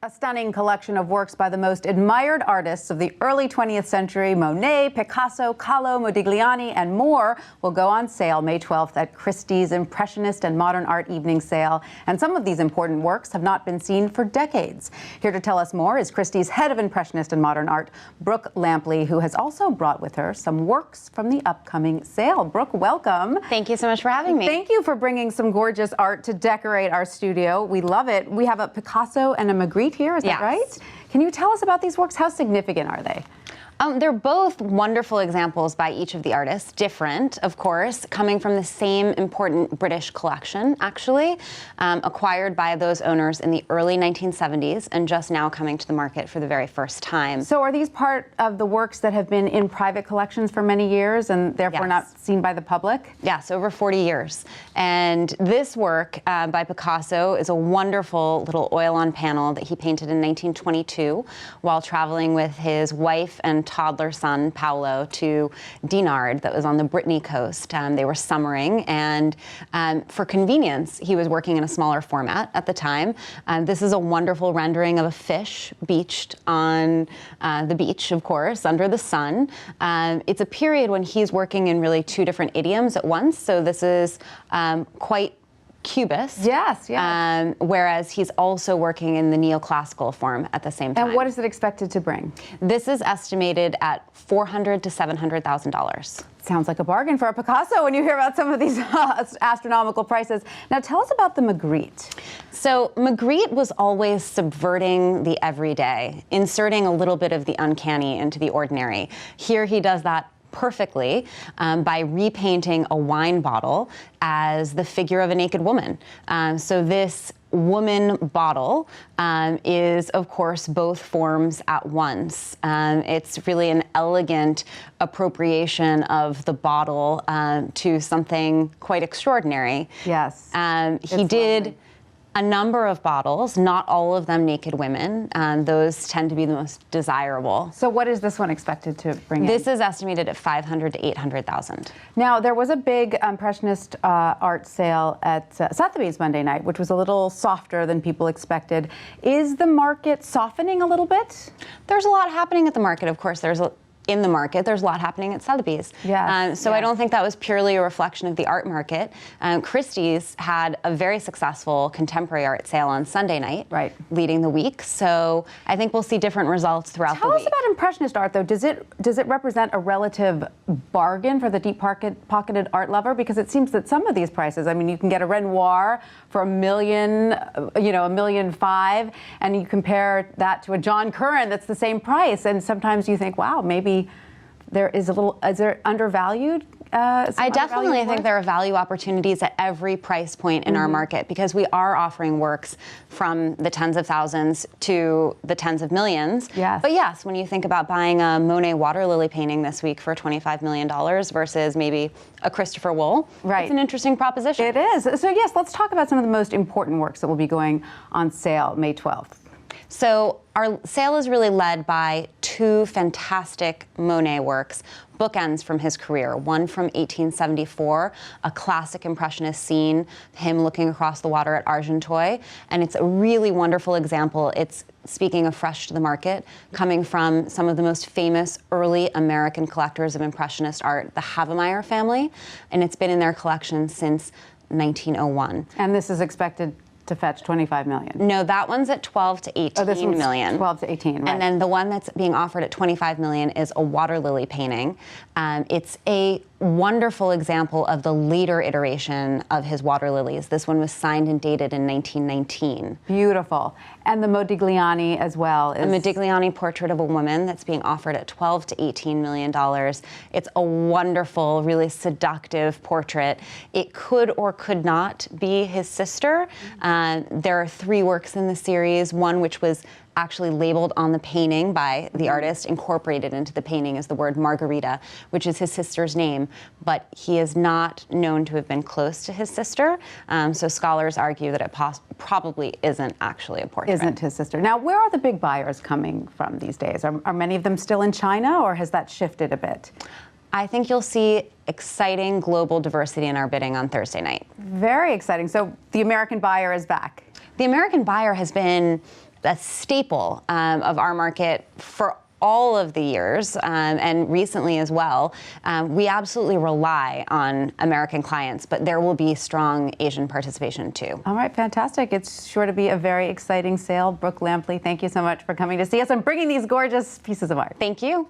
A stunning collection of works by the most admired artists of the early 20th century, Monet, Picasso, Kahlo, Modigliani, and more, will go on sale May 12th at Christie's Impressionist and Modern Art Evening Sale. And some of these important works have not been seen for decades. Here to tell us more is Christie's head of Impressionist and Modern Art, Brooke Lampley, who has also brought with her some works from the upcoming sale. Brooke, welcome. Thank you so much for having me. Thank you for bringing some gorgeous art to decorate our studio. We love it. We have a Picasso and a Magritte here, is that right? Can you tell us about these works? How significant are they? They're both wonderful examples by each of the artists, different, of course, coming from the same important British collection, actually, acquired by those owners in the early 1970s and just now coming to the market for the very first time. So are these part of the works that have been in private collections for many years and therefore not seen by the public? Yes, over 40 years. And this work by Picasso is a wonderful little oil-on panel that he painted in 1922 while traveling with his wife and toddler son, Paolo, to Dinard, that was on the Brittany coast. They were summering, and for convenience, he was working in a smaller format at the time. This is a wonderful rendering of a fish beached on the beach, of course, under the sun. It's a period when he's working in really two different idioms at once, so this is quite Cubist. Yes, yes. Whereas he's also working in the neoclassical form at the same time. And what is it expected to bring? This is estimated at $400,000 to $700,000. Sounds like a bargain for a Picasso when you hear about some of these astronomical prices. Now tell us about the Magritte. So Magritte was always subverting the everyday, inserting a little bit of the uncanny into the ordinary. Here he does that perfectly by repainting a wine bottle as the figure of a naked woman. So this woman bottle is, of course, both forms at once. It's really an elegant appropriation of the bottle to something quite extraordinary. Yes. He did a number of bottles, not all of them naked women. Those tend to be the most desirable. So what is this one expected to bring in? This is estimated at $500,000 to $800,000. Now, there was a big Impressionist art sale at Sotheby's Monday night, which was a little softer than people expected. Is the market softening a little bit? There's a lot happening at the market, of course. There's a lot happening at Sotheby's. Yes, so I don't think that was purely a reflection of the art market. Christie's had a very successful contemporary art sale on Sunday night, leading the week. So I think we'll see different results throughout the week. Tell us about Impressionist art, though. Does it represent a relative bargain for the deep-pocketed art lover? Because it seems that some of these prices, I mean, you can get a Renoir for $1 million, $1.5 million, and you compare that to a John Curran that's the same price, and sometimes you think, wow, maybe is there undervalued? I definitely think there are value opportunities at every price point in our market because we are offering works from the tens of thousands to the tens of millions. Yes. But yes, when you think about buying a Monet water lily painting this week for $25 million versus maybe a Christopher Wool, it's an interesting proposition. It is. So yes, let's talk about some of the most important works that will be going on sale May 12th. So our sale is really led by two fantastic Monet works, bookends from his career. One from 1874, a classic Impressionist scene, him looking across the water at Argenteuil, and it's a really wonderful example. It's, speaking of fresh to the market, coming from some of the most famous early American collectors of Impressionist art, the Havemeyer family, and it's been in their collection since 1901. And this is expected to fetch $25 million. No, that one's at 12 to 18 million. 12 to 18, right. And then the one that's being offered at 25 million is a water lily painting. It's a wonderful example of the later iteration of his water lilies. This one was signed and dated in 1919. Beautiful. And the Modigliani as well. The Modigliani portrait of a woman that's being offered at $12 to $18 million. It's a wonderful, really seductive portrait. It could or could not be his sister. There are three works in the series, one which was actually labeled on the painting by the artist, incorporated into the painting is the word Margarita, which is his sister's name, but he is not known to have been close to his sister, so scholars argue that it probably isn't actually a portrait. Isn't his sister. Now, where are the big buyers coming from these days? Are many of them still in China, or has that shifted a bit? I think you'll see exciting global diversity in our bidding on Thursday night. Very exciting. So the American buyer is back. The American buyer has been a staple of our market for all of the years, and recently as well. We absolutely rely on American clients, but there will be strong Asian participation too. All right, fantastic. It's sure to be a very exciting sale. Brooke Lampley, thank you so much for coming to see us and bringing these gorgeous pieces of art. Thank you.